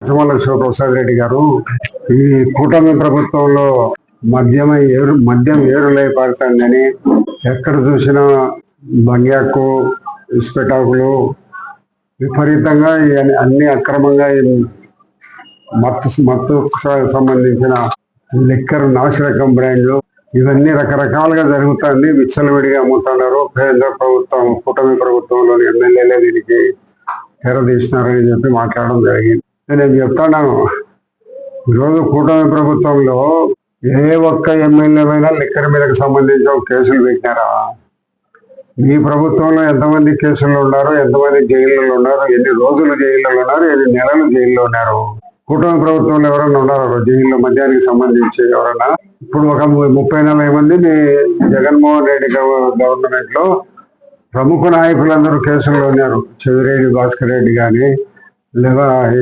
రాచమల్ల శివప్రసాద్ రెడ్డి గారు ఈ కూటమి ప్రభుత్వంలో మద్యం ఏరులై పారుతుందని ఎక్కడ చూసినా బంగ్యాకు ఇసుపెటాకులు విపరీతంగా అన్ని అక్రమంగా మత్తు సంబంధించిన లిక్కర్ నాసిరకం బ్రాండ్లు ఇవన్నీ రకరకాలుగా జరుగుతుంది. విచ్చలవిడిగా అమ్ముతున్నారు. కేంద్ర ప్రభుత్వం కూటమి ప్రభుత్వంలోని ఎమ్మెల్యేలే దీనికి తెరదీసినారని చెప్పి మాట్లాడడం జరిగింది. నేను చెప్తున్నాను, ఈరోజు కూటమి ప్రభుత్వంలో ఏ ఒక్క ఎమ్మెల్యే అయినా లిక్కర్ మీదకి సంబంధించిన కేసులు పెట్టినారా? మీ ప్రభుత్వంలో ఎంతమంది కేసులు ఉన్నారు, ఎంతమంది జైళ్ళలో ఉన్నారు, ఎన్ని రోజులు జైల్లో ఉన్నారు, ఎన్ని నెలలు జైల్లో ఉన్నారు? కూటమి ప్రభుత్వంలో ఎవరన్నా ఉన్నారు జైల్లో మద్యానికి సంబంధించి ఎవరన్నా? ఇప్పుడు ఒక 30-40 మంది జగన్మోహన్ రెడ్డి గవర్నమెంట్ లో ప్రముఖ నాయకులందరూ కేసుల్లో ఉన్నారు. చెవిరెడ్డి భాస్కర్ రెడ్డి కానీ లేదా ఈ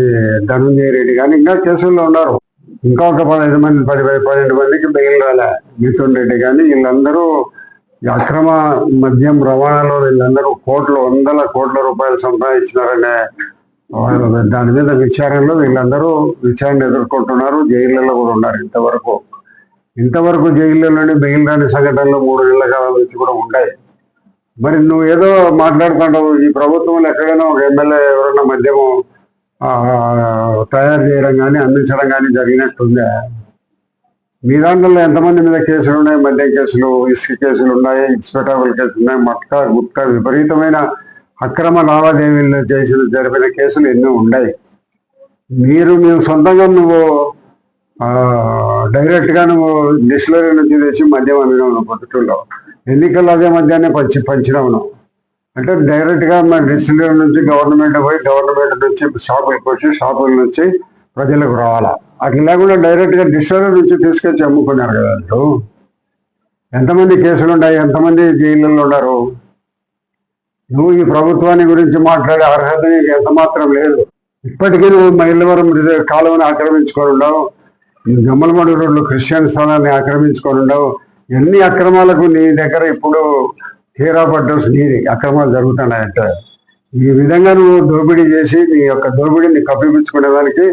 ధనంజయ రెడ్డి కానీ ఇంకా కేసుల్లో ఉన్నారు. ఇంకా ఒక 12 మందికి బెయిల్ రాలే. మిథున్ రెడ్డి కానీ వీళ్ళందరూ అక్రమ మద్యం రవాణాలో వీళ్ళందరూ వందల కోట్ల రూపాయలు సంపాదించినారనే దాని మీద విచారణలో వీళ్ళందరూ విచారణ ఎదుర్కొంటున్నారు. జైళ్ళలో కూడా ఉన్నారు. ఇంతవరకు జైల్లోనే బెయిల్ రాని సంఘటనలు 3 నెలల కాలం నుంచి కూడా ఉన్నాయి. మరి నువ్వు ఏదో మాట్లాడుతుంటావు, ఈ ప్రభుత్వంలో ఎక్కడైనా ఒక ఎమ్మెల్యే ఎవరైనా మద్యము తయారు చేయడం కానీ అందించడం కానీ జరిగినట్టుందే? మీ దాంట్లో ఎంతమంది మీద కేసులు ఉన్నాయి? మద్యం కేసులు, ఇసుక కేసులు ఉన్నాయి, ఇసుపెటాకుల కేసులు ఉన్నాయి, మట్కా గుట్కా విపరీతమైన అక్రమ లావాదేవీలు జరిపిన కేసులు ఎన్నో ఉన్నాయి. మేము సొంతంగా నువ్వు డైరెక్ట్గా నువ్వు డిస్టిలరీ నుంచి తెచ్చి మద్యం అమ్మినావు. పొద్దుటూరులో ఎన్నికల్లో అదే మద్యాన్ని పంచినావు. అంటే డైరెక్ట్గా మన డిస్టిలరీ నుంచి గవర్నమెంట్ పోయి గవర్నమెంట్ నుంచి షాపులకు వచ్చి షాపుల నుంచి ప్రజలకు రావాలా? అట్లా లేకుండా డైరెక్ట్గా డిస్టిలరీ నుంచి తీసుకొచ్చి అమ్ముకున్నారు కదా. ఎంతమంది కేసులు ఉన్నాయి, ఎంతమంది జైళ్ళల్లో ఉన్నారు? నువ్వు ఈ ప్రభుత్వాన్ని గురించి మాట్లాడే అర్హత నీకు ఎంత మాత్రం లేదు. ఇప్పటికీ నువ్వు మైలవరం కాలువని ఆక్రమించుకొని ఉండవు, జమ్మలమడుగు రోడ్లు క్రిస్టియన్ స్థానాన్ని ఆక్రమించుకొని ఉండవు. ఎన్ని అక్రమాలకు నీ దగ్గర ఇప్పుడు తీరా పడ్డస్ నీది అక్రమాలు జరుగుతున్నాయంటే ఈ విధంగా నువ్వు దోపిడీ చేసి నీ యొక్క దోపిడీని కప్పిపుచ్చుకునేదానికి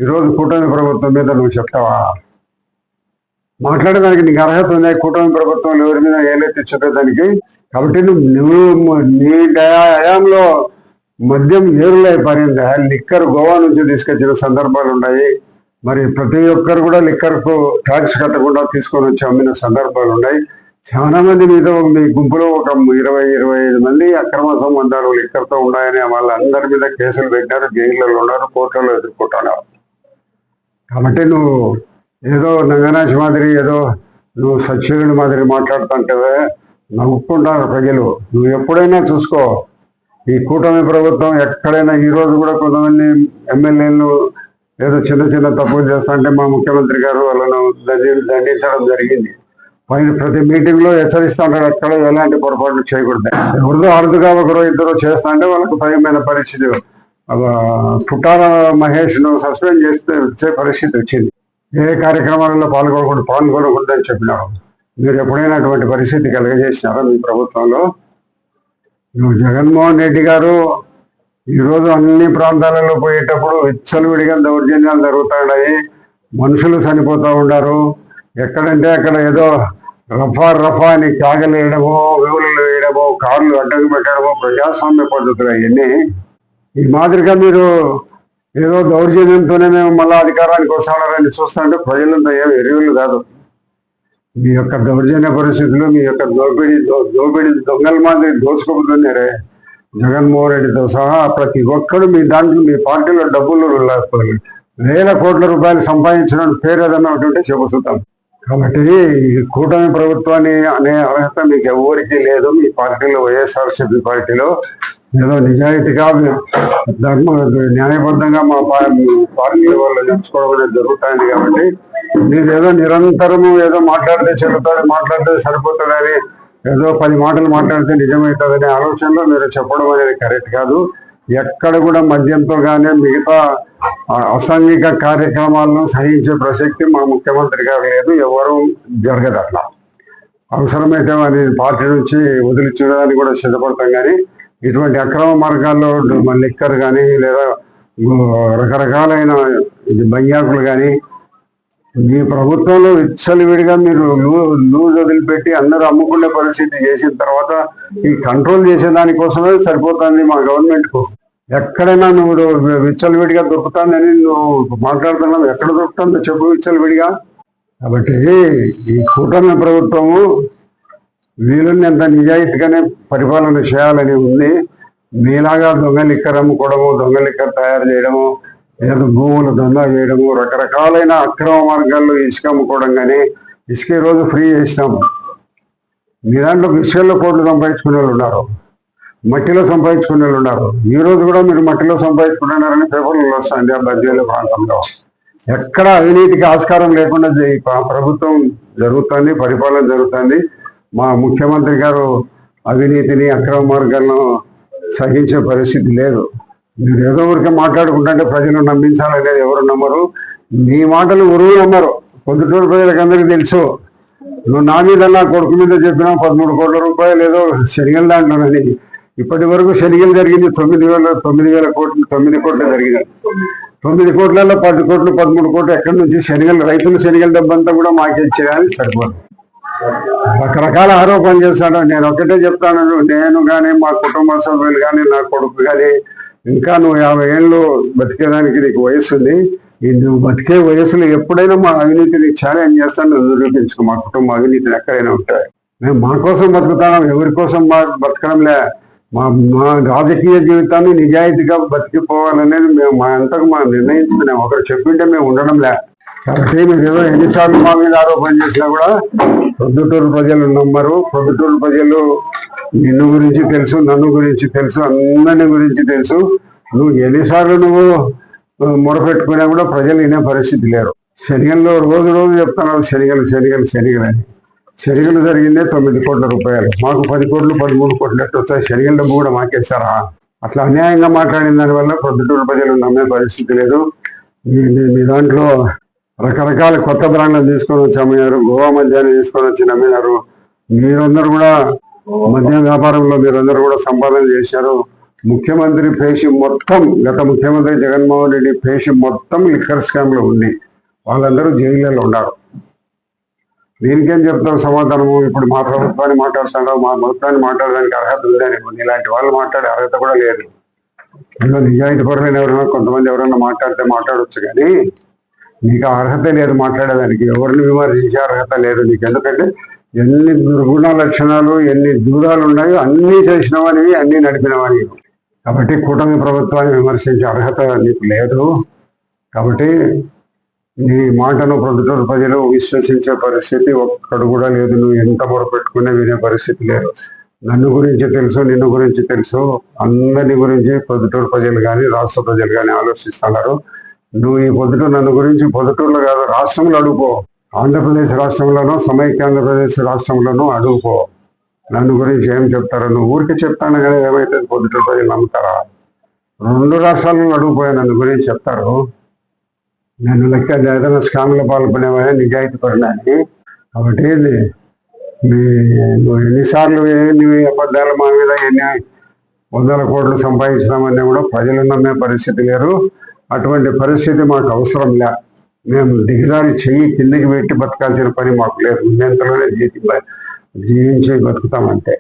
ఈరోజు కూటమి ప్రభుత్వం మీద నువ్వు చెప్తావా? మాట్లాడడానికి నీకు అర్హత ఉంది? కూటమి ప్రభుత్వం ఎవరి మీద ఏలైతే చెప్పేదానికి. కాబట్టి నువ్వు నీ హయాంలో మద్యం ఏరులై పారిందా? లిక్కర్ గోవా నుంచి తీసుకొచ్చిన సందర్భాలు ఉన్నాయి. మరి ప్రతి ఒక్కరు కూడా లిక్కర్కు ట్యాక్స్ కట్టకుండా తీసుకొని వచ్చి అమ్మిన సందర్భాలు ఉన్నాయి. చాలా మంది మీద మీ గుంపులో ఒక 20-25 మంది అక్రమ సంబంధాలు లిక్కర్తో ఉన్నాయని వాళ్ళందరి మీద కేసులు పెట్టారు, జైళ్ళలో ఉన్నారు, కోర్టులలో ఎదుర్కొంటున్నారు. కాబట్టి నువ్వు ఏదో నంగనాచి మాదిరి ఏదో నువ్వు సత్యుడి మాదిరి మాట్లాడుతుంటావే, నవ్వుకుంటారు ప్రజలు. నువ్వు ఎప్పుడైనా చూసుకో, ఈ కూటమి ప్రభుత్వం ఎక్కడైనా ఈరోజు కూడా కొంతమంది ఎమ్మెల్యేలు ఏదో చిన్న తప్పులు చేస్తాంటే మా ముఖ్యమంత్రి గారు వాళ్ళను దండించడం జరిగింది. ప్రతి మీటింగ్ లో హెచ్చరిస్తూ ఉంటాడు, ఎక్కడ ఎలాంటి పొరపాట్లు చేయకూడదు. ఎవరిదో అరుదుగా ఒకరు ఇద్దరు చేస్తా అంటే వాళ్ళకు భయమైన పరిస్థితి. పుట్టార మహేష్ ను సస్పెండ్ వచ్చే పరిస్థితి వచ్చింది. ఏ కార్యక్రమాలలో పాల్గొనకూడదని చెప్పినారు. మీరు ఎప్పుడైనా అటువంటి పరిస్థితి కలగజేసినారా మీ ప్రభుత్వంలో? నువ్వు జగన్మోహన్ రెడ్డి గారు ఈరోజు అన్ని ప్రాంతాలలో పోయేటప్పుడు విచ్చలవిడిగా దౌర్జన్యాలు జరుగుతున్నాయి, మనుషులు చనిపోతూ ఉన్నారు. ఎక్కడంటే అక్కడ ఏదో రఫా అని కాగలు వేయడమో, వేవులు వేయడమో, కార్లు అడ్డంగా పెట్టడమో ప్రజాస్వామ్య పద్ధతులు అవన్నీ. ఈ మాదిరిగా మీరు ఏదో దౌర్జన్యంతోనే మేము మళ్ళీ అధికారానికి వస్తాడని చూస్తుంటే ప్రజలంతా ఏం ఎరువులు కాదు. మీ యొక్క దౌర్జన్య పరిస్థితులు, మీ యొక్క దోపిడీ దొంగల మాదిరి దోచుకోబోతున్నారే. జగన్మోహన్ రెడ్డితో సహా ప్రతి ఒక్కరు మీ దాంట్లో మీ పార్టీలో డబ్బులు వేల కోట్ల రూపాయలు సంపాదించిన పేరు ఏదన్నా ఉంటుంటే చెబుతాం. కాబట్టి ఈ కూటమి ప్రభుత్వాన్ని అనే అర్హత మీకు ఎవరికి లేదు. మీ పార్టీలో వైఎస్ఆర్సీపీ పార్టీలో ఏదో నిజాయితీగా న్యాయబద్ధంగా మా పార్టీ వాళ్ళు నడుచుకోవడం అనేది జరుగుతుంది. కాబట్టి మీరు ఏదో నిరంతరము ఏదో మాట్లాడితే చెల్లుతుంది, మాట్లాడితే సరిపోతుందని, ఏదో 10 మాటలు మాట్లాడితే నిజమవుతుందనే ఆలోచనలో మీరు చెప్పడం అనేది కరెక్ట్ కాదు. ఎక్కడ కూడా మద్యంతో కానీ మిగతా అసాంఘిక కార్యక్రమాలను సహించే ప్రసక్తి మా ముఖ్యమంత్రి గారు లేదు, ఎవరు జరగదు. అట్లా అవసరమైతే వారి పార్టీ నుంచి వదిలించడానికి కూడా సిద్ధపడతాం. కానీ ఇటువంటి అక్రమ మార్గాల్లో లిక్కర్ కానీ లేదా రకరకాలైన బయ్యాకులు కానీ మీ ప్రభుత్వంలో విచ్చలవిడిగా మీరు లూజ్ వదిలిపెట్టి అందరూ అమ్ముకునే పరిస్థితి చేసిన తర్వాత ఈ కంట్రోల్ చేసే దానికోసమే సరిపోతుంది మా గవర్నమెంట్కు. ఎక్కడైనా నువ్వు విచ్చలవిడిగా దొరుకుతుందని నువ్వు మాట్లాడుతున్నావు, ఎక్కడ దొరుకుతుందో చెప్పు విచ్చలవిడిగా. కాబట్టి ఈ కూటమి ప్రభుత్వము వీలున్నంత నిజాయితీగానే పరిపాలన చేయాలని ఉంది. మీలాగా దొంగ లిక్కర్ అమ్ముకోవడము, దొంగ లిక్కర్ తయారు చేయడము, లేదా భూములు దందా చేయడము, రకరకాలైన అక్రమ మార్గాల్లో ఇసుక అమ్ముకోవడం. కానీ ఇసుక ఈ రోజు ఫ్రీ చేసినాము. మీ దాంట్లో ఇసుకల్లో కోట్లు సంపాదించుకునే వాళ్ళు ఉన్నారు, మట్టిలో సంపాదించుకునే వాళ్ళు ఉన్నారు. ఈ రోజు కూడా మీరు మట్టిలో సంపాదించుకుంటున్నారని పేపర్లలో వస్తుంది. ఆ బద్వేలు ప్రాంతంలో ఎక్కడ అవినీతికి ఆస్కారం లేకుండా ప్రభుత్వం జరుగుతుంది, పరిపాలన జరుగుతుంది. మా ముఖ్యమంత్రి గారు అవినీతిని, అక్రమ మార్గాలను సహించే పరిస్థితి లేదు. మీరు ఏదో ఊరికే మాట్లాడుకుంటుంటే ప్రజలు నమ్మించాలనేది ఎవరు నమ్మరు. నీ మాటలు ఎవరు నమ్మరు. పొద్దుటూరు ప్రజలకు అందరికీ తెలుసు. నువ్వు నా మీద, నా కొడుకు మీద చెప్పినా 13 కోట్ల రూపాయలు ఏదో శనిగల దాంట్లోనని. ఇప్పటి వరకు శనిగలు జరిగింది 9,000 కోట్లు, 9 కోట్లు జరిగినాయి. 9 కోట్లలో 10 కోట్లు, 13 కోట్లు ఎక్కడి నుంచి శనిగలు, రైతులు శనిగల డబ్బంతా కూడా మాకే ఇచ్చేయాలని సరిపోదు. రకరకాల ఆరోపణలు చేస్తాడు. నేను ఒకటే చెప్తాను, నేను కానీ మా కుటుంబ సభ్యులు కానీ నా కొడుకు కానీ ఇంకా నువ్వు 50 ఏళ్ళు బతికేదానికి నీకు వయసు ఉంది. ఈ నువ్వు బతికే వయసులో ఎప్పుడైనా మా అవినీతిని ఛాలెంజ్ చేస్తాను, నిరూపించుకో. మా కుటుంబ అవినీతిని ఎక్కడైనా ఉంటాయి. మేము మా కోసం బతుకుతాం, ఎవరి కోసం బతకడంలే. మా రాజకీయ జీవితాన్ని నిజాయితీగా బతికిపోవాలనేది మేము మా అంతకు నిర్ణయించుకున్నాం. ఒకరు చెప్పింటే మేము ఉండడంలే. కాబట్టి మీరు ఏదో ఎన్నిసార్లు మా మీద ఆరోపణ చేసినా కూడా ప్రొద్దుటూరు ప్రజలు నమ్మరు. ప్రొద్దుటూరు ప్రజలు నిన్ను గురించి తెలుసు, నన్ను గురించి తెలుసు, అందరిని గురించి తెలుసు. నువ్వు ఎన్నిసార్లు నువ్వు మొరపెట్టుకున్నా కూడా ప్రజలు వినే పరిస్థితి లేరు. శనిగల్లో రోజు చెప్తున్నావు శనిగలు శనిగలు శనిగలు అని. శనిగలు జరిగిందే 9 కోట్ల రూపాయలు. మాకు 10 కోట్లు, 13 కోట్లు ఎట్టు వచ్చాయి? శనిగల డబ్బు కూడా మాకేస్తారా? అట్లా అన్యాయంగా మాట్లాడిన దానివల్ల ప్రొద్దుటూరు ప్రజలు నమ్మే పరిస్థితి లేదు. మీ దాంట్లో రకరకాల కొత్త బ్రాండ్లను తీసుకొని వచ్చి అమ్మినారు, గోవా మద్యాన్ని తీసుకొని వచ్చి నమ్మినారు. మీరందరూ కూడా మద్యం వ్యాపారంలో మీరందరూ కూడా సంపాదన చేశారు. ముఖ్యమంత్రి పేషి మొత్తం, గత ముఖ్యమంత్రి జగన్మోహన్ రెడ్డి పేషి మొత్తం లిక్కర్ స్కామ్ లో ఉంది. వాళ్ళందరూ జైళ్ళలో ఉన్నారు. దీనికేం చెప్తారు సమాధానము? ఇప్పుడు మా ప్రభుత్వాన్ని మాట్లాడుతున్నావు, మా ప్రభుత్వాన్ని మాట్లాడడానికి అర్హత ఉందని. ఇలాంటి వాళ్ళు మాట్లాడే అర్హత కూడా లేదు. ఇందులో నిజాయితీ పరులైన ఎవరైనా కొంతమంది ఎవరైనా మాట్లాడితే మాట్లాడవచ్చు, కానీ నీకు అర్హత లేదు మాట్లాడేదానికి. ఎవరిని విమర్శించే అర్హత లేదు నీకు. ఎందుకంటే ఎన్ని దుర్గుణ లక్షణాలు, ఎన్ని దూరాలు ఉన్నాయో అన్నీ చేసినవనివి, అన్నీ నడిపినవని. కాబట్టి కూటమి ప్రభుత్వాన్ని విమర్శించే అర్హత నీకు లేదు. కాబట్టి నీ మాటను ప్రొద్దుటూరు ప్రజలు విశ్వసించే పరిస్థితి ఒక్కడు కూడా లేదు. నువ్వు ఎంత మొరపెట్టుకునే వినే పరిస్థితి లేదు. నన్ను గురించి తెలుసు, నిన్ను గురించి తెలుసు, అందరి గురించి ప్రొద్దుటూరు ప్రజలు కానీ రాష్ట్ర ప్రజలు కానీ ఆలోచిస్తున్నారు. నువ్వు ఈ పొద్దుటూరు నన్ను గురించి పొద్దుటూరులో కాదు, రాష్ట్రంలో అడుగుపో. ఆంధ్రప్రదేశ్ రాష్ట్రంలోనూ, సమైక్య ఆంధ్రప్రదేశ్ రాష్ట్రంలోనూ అడుగుపో. నన్ను గురించి ఏం చెప్తారో? నువ్వు ఊరికి చెప్తాను కానీ ఏమైతే పొద్దుటూరు ప్రజలు నమ్ముతారా? 2 రాష్ట్రాలను అడుగుపోయా నన్ను గురించి చెప్తారు. నేను లెక్క ఏదైనా స్కామ్లో పాల్పడేవా, నిజాయితీ పడినాని. కాబట్టి నువ్వు ఎన్నిసార్లు ఎన్ని అబద్ధాలు మా మీద ఎన్ని 100 కోట్లు సంపాదించినామని కూడా ప్రజలు నమ్మే పరిస్థితి లేరు. అటువంటి పరిస్థితి మాకు అవసరం లే. మేము దిగజారి చెయ్యి కిందికి పెట్టి బతకాల్సిన పని మాకు లేదు. ఇంతలోనే జీవించి బతుకుతామంటే.